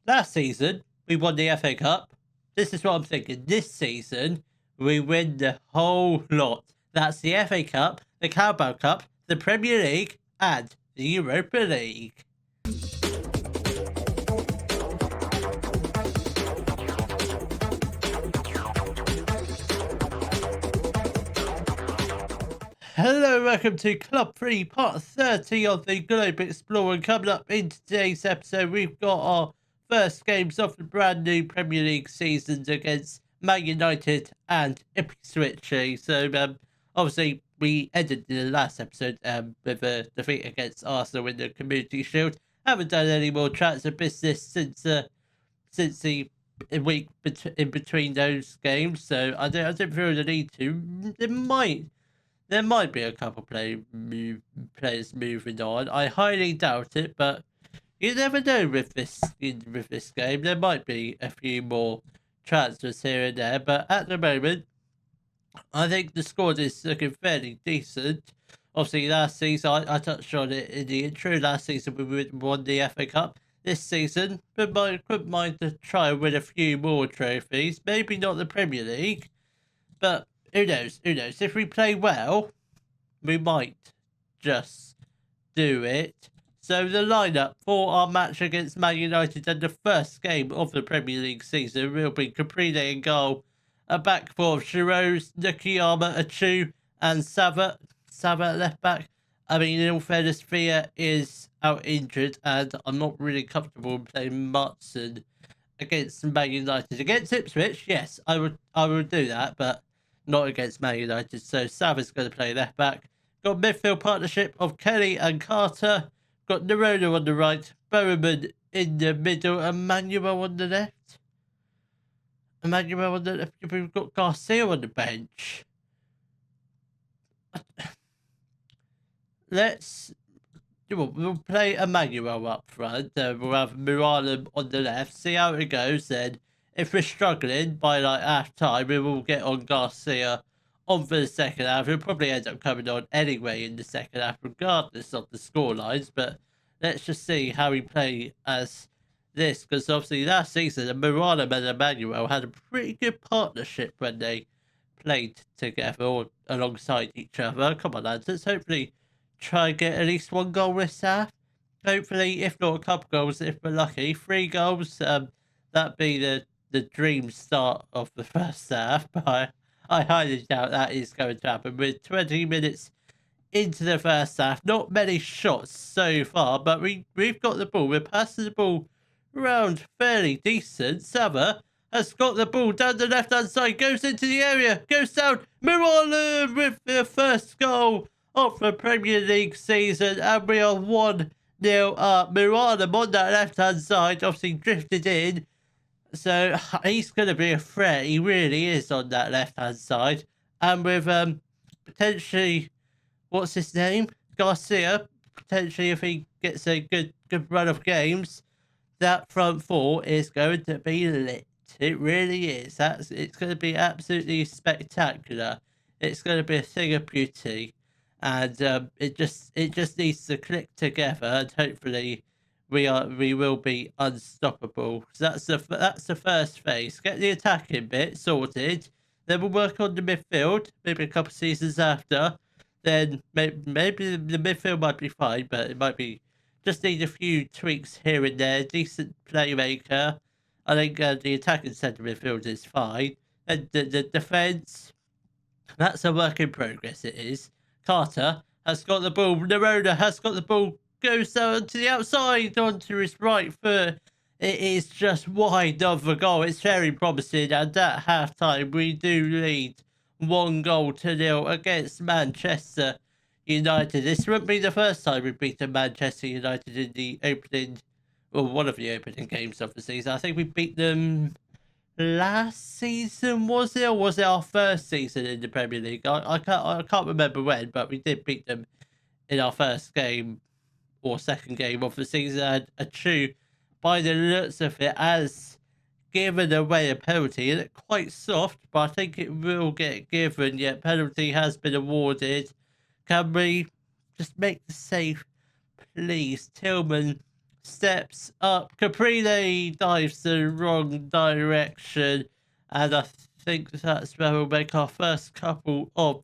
Last season, we won the FA Cup. This is what I'm thinking. This season, we win the whole lot. That's the FA Cup, the Carabao Cup, the Premier League, and the Europa League. Hello, welcome to Club 3, part 30 of the Globe Explorer. Coming up in today's episode, we've got our first games of the brand new Premier League seasons against Man United and Ipswich. So, obviously, we ended the last episode with a defeat against Arsenal in the Community Shield. Haven't done any more chats of business since the week in between those games, so I don't feel the need to. There might be a couple players moving on. I highly doubt it, but you never know with this game. There might be a few more transfers here and there, but at the moment, I think the squad is looking fairly decent. Obviously, last season, I touched on it in the intro. Last season, we won the FA Cup. This season, couldn't mind to try and win a few more trophies. Maybe not the Premier League, but who knows? Who knows? If we play well, we might just do it. So the lineup for our match against Man United and the first game of the Premier League season will be Caprine in goal, a back four of Shiroz, Nukiyama, Achu, and Sava left back. I mean, in all fairness, Thea is out injured, and I'm not really comfortable playing Martson against Man United. Against Ipswich, yes, I would do that, but not against Man United. So Sava's going to play left back. Got midfield partnership of Kelly and Carter. Got Nerona on the right, Bowman in the middle, Emmanuel on the left. We've got Garcia on the bench. We'll play Emmanuel up front. We'll have Muralem on the left. See how it goes then. If we're struggling by like half time, we will get on Garcia on for the second half. He'll probably end up coming on anyway in the second half, regardless of the scorelines. But let's just see how we play as this, because obviously last season, Muralem and Emmanuel had a pretty good partnership when they played together or alongside each other. Come on, lads, let's hopefully try and get at least one goal this half. Hopefully, if not a couple goals, if we're lucky, 3 goals. That'd be the dream start of the first half, but I highly doubt that is going to happen. We're 20 minutes into the first half. Not many shots so far, but we've got the ball. We're passing the ball around fairly decent. Sava has got the ball down the left-hand side, goes into the area, goes down. Mirala with the first goal of the Premier League season, and we are 1-0 up. Mirala on that left-hand side, obviously drifted in. So he's going to be a threat. He really is on that left-hand side. And with potentially, what's his name? Garcia. Potentially, if he gets a good run of games, that front four is going to be lit. It really is. It's going to be absolutely spectacular. It's going to be a thing of beauty. And it just needs to click together, and hopefully we will be unstoppable. So that's the first phase. Get the attacking bit sorted. Then we'll work on the midfield. Maybe a couple of seasons after. Then maybe the midfield might be fine, but it might be just need a few tweaks here and there. Decent playmaker. I think the attacking centre midfield is fine. And the defence, that's a work in progress. It is. Carter has got the ball. Nerona has got the ball. Goes down to the outside onto his right foot. It is just wide of the goal. It's very promising. And at half time, we do lead 1-0 against Manchester United. This won't be the first time we've beaten Manchester United in the opening, well, one of the opening games of the season. I think we beat them last season, was it? Or was it our first season in the Premier League? I can't remember when, but we did beat them in our first game or second game of the season. And Achu, by the looks of it, has given away a penalty. It looked quite soft, but I think it will get given. Yet penalty has been awarded. Can we just make the save, please? Tillman steps up. Caprile dives the wrong direction, and I think that's where we'll make our first couple of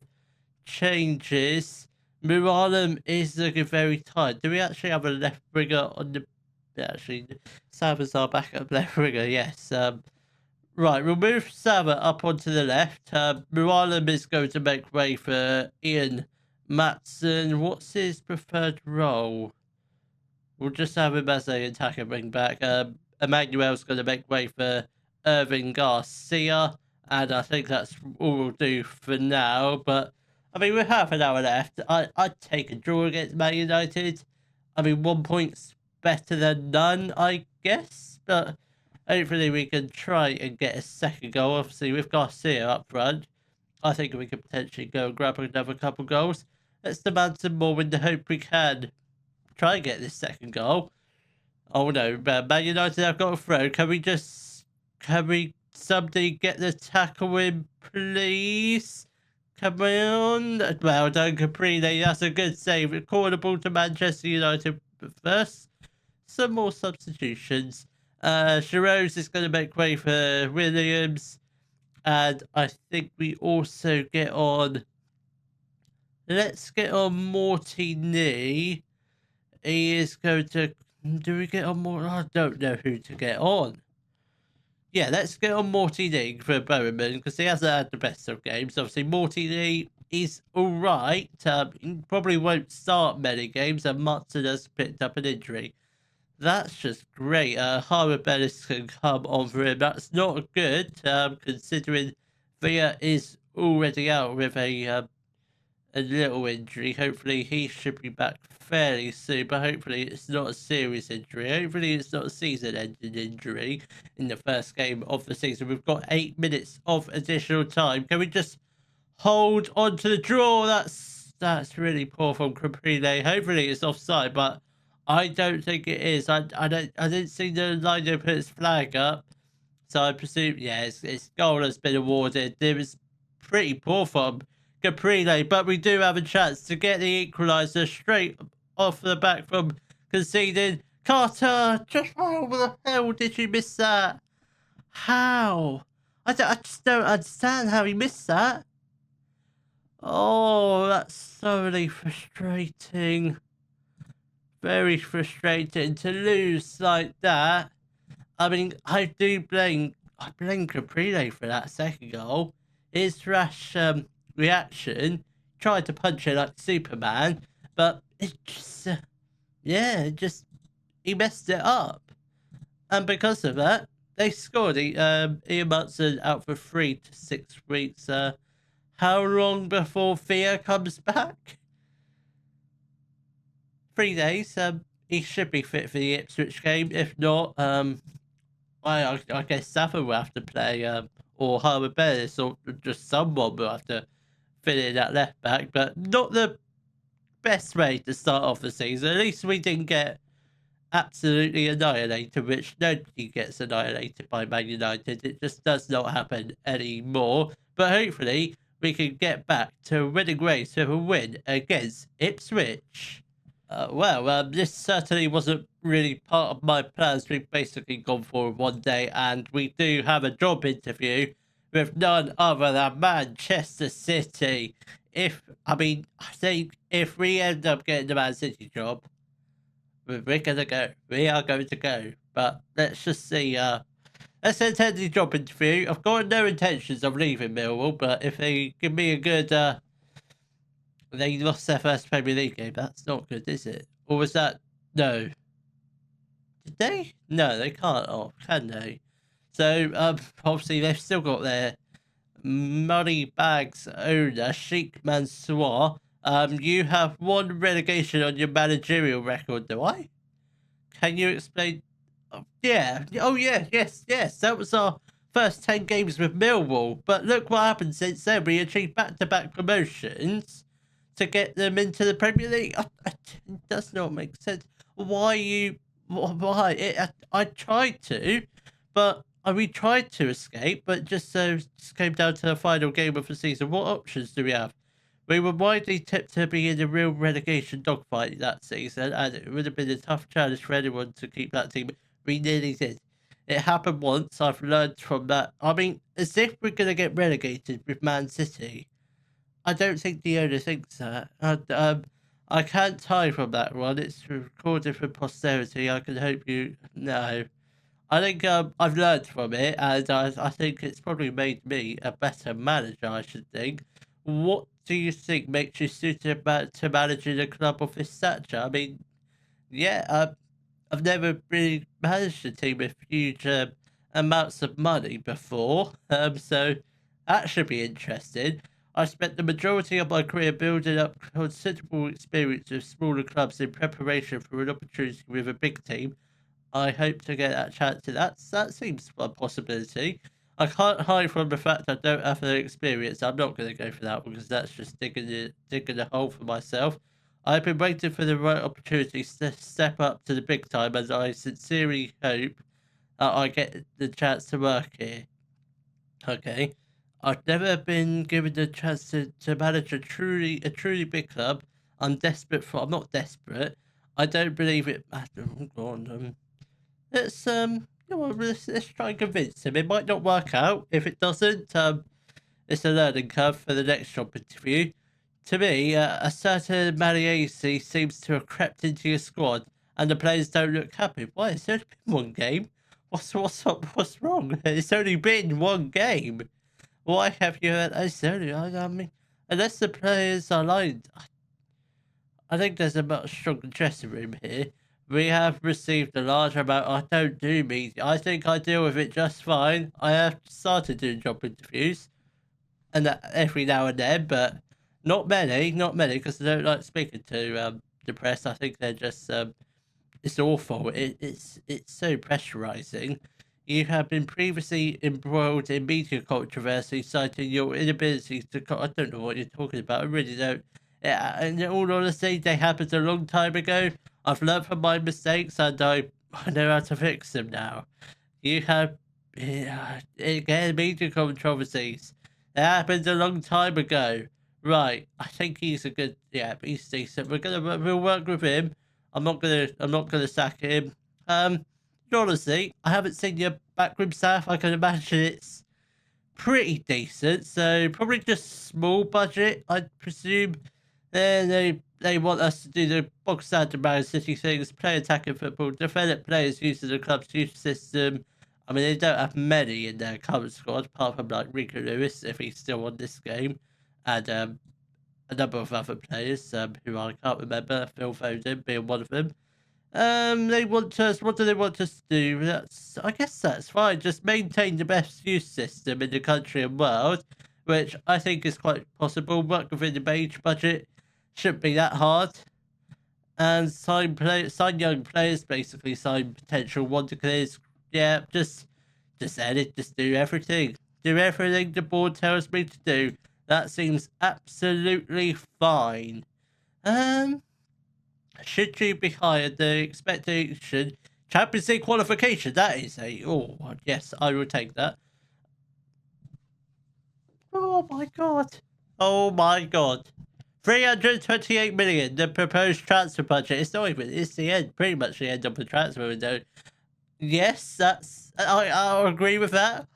changes. Muralem is looking very tired. Do we actually have a left winger on the... Actually, Sam is our backup left winger, yes. Right, we'll move Sama up onto the left. Muralem is going to make way for Ian Matson. What's his preferred role? We'll just have him as an attacker bring back. Emmanuel's going to make way for Irving Garcia. And I think that's all we'll do for now. But, I mean, with half an hour left, I'd take a draw against Man United. I mean, 1 point's better than none, I guess. But hopefully we can try and get a second goal. Obviously, with Garcia up front, I think we could potentially go and grab another couple goals. Let's demand some more in the hope we can try and get this second goal. Oh no, Man United have got a throw. Can we somebody get the tackle in, please? Come on. Well done, Caprile. That's a good save. Corner ball to Manchester United. But first, some more substitutions. Giroux is going to make way for Williams. And I think we also get on... Let's get on Morty Nee. He is going to... Do we get on more? I don't know who to get on. Yeah, let's get on Morty Nee for Bowman, because he hasn't had the best of games. Obviously, Morty Nee is alright. He probably won't start many games, and Matson has picked up an injury. That's just great. Harvard Bellis can come on for him. That's not good, considering Villa is already out with a little injury. Hopefully he should be back fairly soon, but hopefully it's not a serious injury. Hopefully it's not a season-ending injury in the first game of the season. We've got 8 minutes of additional time. Can we just hold on to the draw? That's really poor from Caprile. Hopefully it's offside, but I don't think it is. I didn't see the liner put his flag up, so I presume, yeah, his goal has been awarded. It was pretty poor from Caprile, but we do have a chance to get the equaliser straight off the back from conceding. Carter, just how the hell did you miss that? How? I just don't understand how he missed that. Oh, that's thoroughly frustrating. Very frustrating to lose like that. I mean, I blame Caprile for that second goal. His rash reaction, tried to punch it like Superman, but it just, he messed it up. And because of that, they scored. Ian Matson out for 3 to 6 weeks. How long before Thea comes back? 3 days. He should be fit for the Ipswich game. If not, I guess Safa will have to play, or Harbour Bellis, or just someone will have to fill in at left back. But not the best way to start off the season. At least we didn't get absolutely annihilated, which nobody gets annihilated by Man United. It just does not happen anymore. But hopefully we can get back to winning ways with a win against Ipswich. This certainly wasn't really part of my plans. We've basically gone for one day, and we do have a job interview with none other than Manchester City. I think if we end up getting the Man City job, we're gonna go. We are going to go. But let's just see. Let's attend the job interview. I've got no intentions of leaving Millwall, but if they give me a good, they lost their first Premier League game. That's not good, is it? Or was that... No. Did they? No, they can't. Oh, can they? So, obviously, they've still got their money bags owner, Sheikh Mansour. You have 1 relegation on your managerial record, do I? Can you explain... Oh, yeah. Oh, yeah. Yes. That was our first 10 games with Millwall. But look what happened since then. We achieved back-to-back promotions to get them into the Premier League. It does not make sense. Why? I tried to, but we tried to escape, but just came down to the final game of the season. What options do we have? We were widely tipped to be in a real relegation dogfight that season, and it would have been a tough challenge for anyone to keep that team. We nearly did. It happened once. I've learned from that. I mean, as if we're going to get relegated with Man City. I don't think the owner thinks that. I can't tie from that one. It's recorded for posterity. I can hope you... No. I think I've learned from it, and I think it's probably made me a better manager, I should think. What do you think makes you suited to managing a club of this stature? I mean, yeah, I've never really managed a team with huge amounts of money before, so that should be interesting. I spent the majority of my career building up considerable experience with smaller clubs in preparation for an opportunity with a big team. I hope to get that chance. That seems a possibility. I can't hide from the fact I don't have the experience. I'm not going to go for that because that's just digging a hole for myself. I've been waiting for the right opportunity to step up to the big time, and I sincerely hope I get the chance to work here. Okay. I've never been given the chance to manage a truly big club. I'm not desperate. I don't believe it. Oh, God, let's try and convince him. It might not work out. If it doesn't, it's a learning curve for the next job interview. To me, a certain Mariasi seems to have crept into your squad, and the players don't look happy. Why? It's only been one game. What's up? What's wrong? It's only been one game. Why have you? It's only. I mean, unless the players are aligned, I think there's a much stronger dressing room here. We have received a large amount. I don't do media. I think I deal with it just fine. I have started doing job interviews, and that every now and then, but not many, because I don't like speaking to the press. I think they're just it's awful. It's so pressurizing. You have been previously embroiled in media controversy, citing your inability to. I don't know what you're talking about. I really don't. Yeah, in all honesty, they happened a long time ago. I've learned from my mistakes, and I know how to fix them now. You have again media controversies. That happened a long time ago. Right, I think he's a good. Yeah, he's decent. We'll work with him. I'm not gonna sack him. Honestly, I haven't seen your backroom staff. I can imagine it's pretty decent. So probably just small budget, I presume. They want us to do the box standard Man City things, play attacking football, develop players using the club's youth system. I mean, they don't have many in their current squad, apart from like Rico Lewis, if he's still on this game, and a number of other players who I can't remember, Phil Foden being one of them. They want us. What do they want us to do? I guess that's fine. Just maintain the best youth system in the country and world, which I think is quite possible. Work within the wage budget. Shouldn't be that hard. And sign young players, basically sign potential wonder clears. Yeah, just edit, just do everything. Do everything the board tells me to do. That seems absolutely fine. Should you be hired, the expectation Champions League qualification, that is yes, I will take that. Oh my god. Oh my god. 328 million, the proposed transfer budget. It's the end, pretty much the end of the transfer window. Yes, I'll agree with that.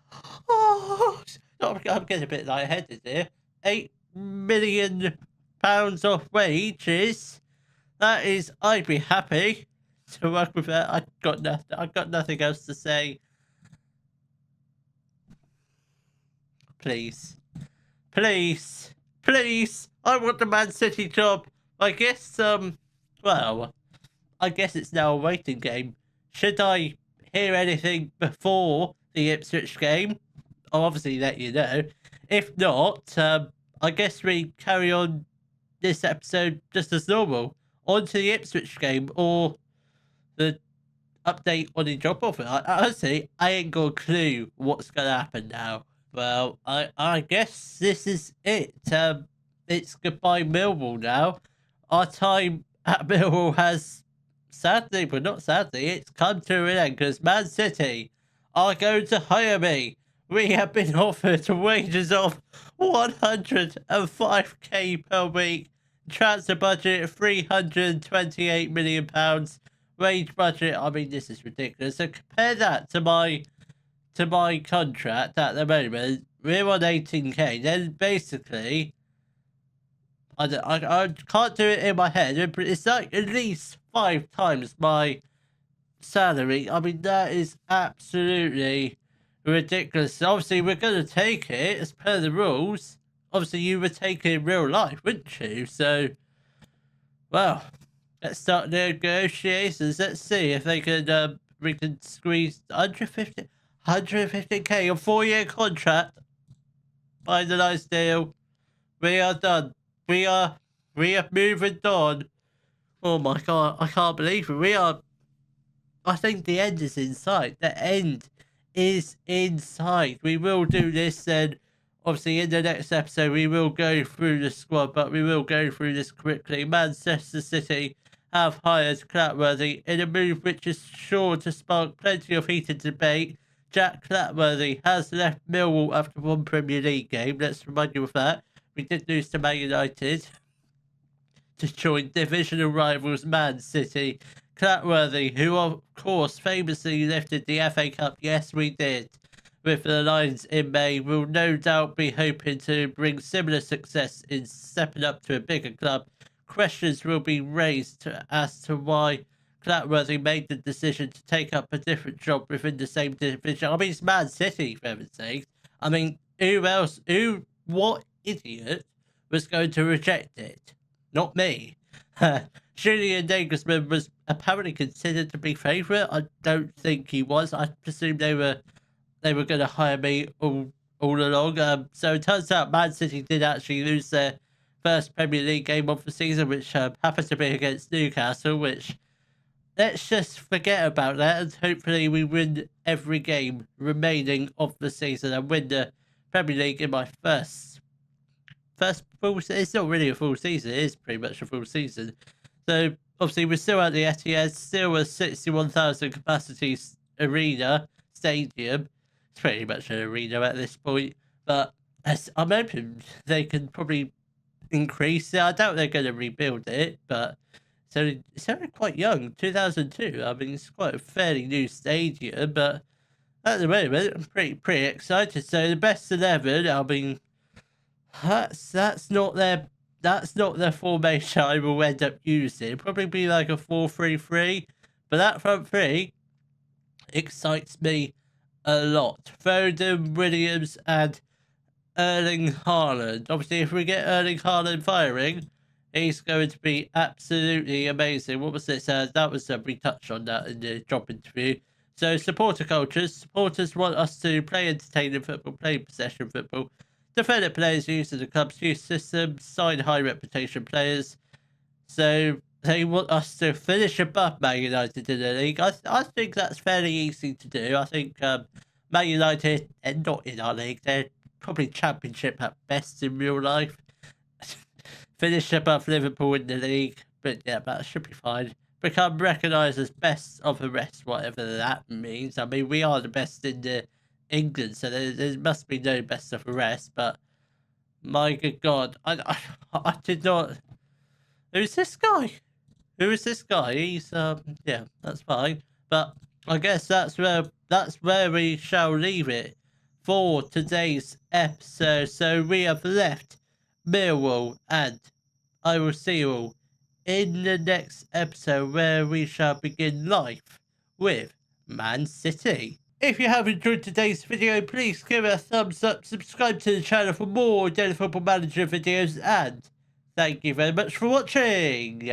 Oh, I'm getting a bit lightheaded here. £8 million off wages. That is, I'd be happy to work with that. I've got nothing else to say. Please. I want the Man City job. I guess, well, I guess it's now a waiting game. Should I hear anything before the Ipswich game? I'll obviously let you know. If not, I guess we carry on this episode just as normal. On to the Ipswich game or the update on the job offer. Honestly, I ain't got a clue what's going to happen now. Well, I guess this is it. It's goodbye Millwall now. Our time at Millwall has, sadly, but not sadly, it's come to an end because Man City are going to hire me. we have been offered wages of 105k per week, transfer budget of 328 million pounds, wage budget. I mean, this is ridiculous. So compare that to my contract at the moment. We're on 18k. Then basically, I can't do it in my head, but it's like at least 5 times my salary. I mean, that is absolutely ridiculous. Obviously, we're going to take it as per the rules. Obviously, you would take it in real life, wouldn't you? So, well, let's start negotiations. Let's see if we can squeeze 150k, a 4-year contract. Find a nice deal. We are done. We have moved on. Oh my god, I can't believe it. I think the end is in sight. The end is in sight. We will do this then. Obviously, in the next episode, we will go through the squad, but we will go through this quickly. Manchester City have hired Clatworthy in a move which is sure to spark plenty of heated debate. Jack Clatworthy has left Millwall after one Premier League game. Let's remind you of that. We did lose to Man United to join divisional rivals Man City. Clatworthy, who of course famously lifted the FA Cup, yes we did, with the Lions in May, will no doubt be hoping to bring similar success in stepping up to a bigger club. Questions will be raised as to why Clatworthy made the decision to take up a different job within the same division. I mean, it's Man City, for heaven's sake. I mean, what idiot was going to reject it? Not me. Julian Nagelsmann was apparently considered to be favourite. I don't think he was. I presume they were going to hire me all along. So it turns out Man City did actually lose their first Premier League game of the season, which happened to be against Newcastle, which let's just forget about that, and hopefully we win every game remaining of the season and win the Premier League in my first full season. It's not really a full season, it is pretty much a full season. So obviously we're still at the Etihad, still a 61,000 capacity stadium. It's pretty much an arena at this point, but I'm hoping they can probably increase it. I doubt they're going to rebuild it, but it's only quite young, 2002. I mean, it's quite a fairly new stadium, but at the moment I'm pretty excited. So the best 11, I mean, that's not their formation I will end up using. It'll probably be like a 4-3-3, but that front three excites me a lot. Foden, Williams, and Erling Haaland. Obviously, if we get Erling Haaland firing, he's going to be absolutely amazing. What was this? That was we touched on that in the job interview. So, supporter cultures. Supporters want us to play entertaining football, play possession football, defend players using the club's youth system, sign high reputation players. So they want us to finish above Man United in the league. I think that's fairly easy to do. I think Man United, they're not in our league. They're probably championship at best in real life. Finish above Liverpool in the league. But yeah, that should be fine. Become recognised as best of the rest, whatever that means. I mean, we are the best in England, so there must be no best of the rest. But my good God, I did not. Who's this guy? Who is this guy? He's yeah, that's fine. But I guess that's where we shall leave it for today's episode. So we have left Millwall, and I will see you all in the next episode where we shall begin life with Man City. If you have enjoyed today's video, please give it a thumbs up, subscribe to the channel for more Daily Football Manager videos, and thank you very much for watching.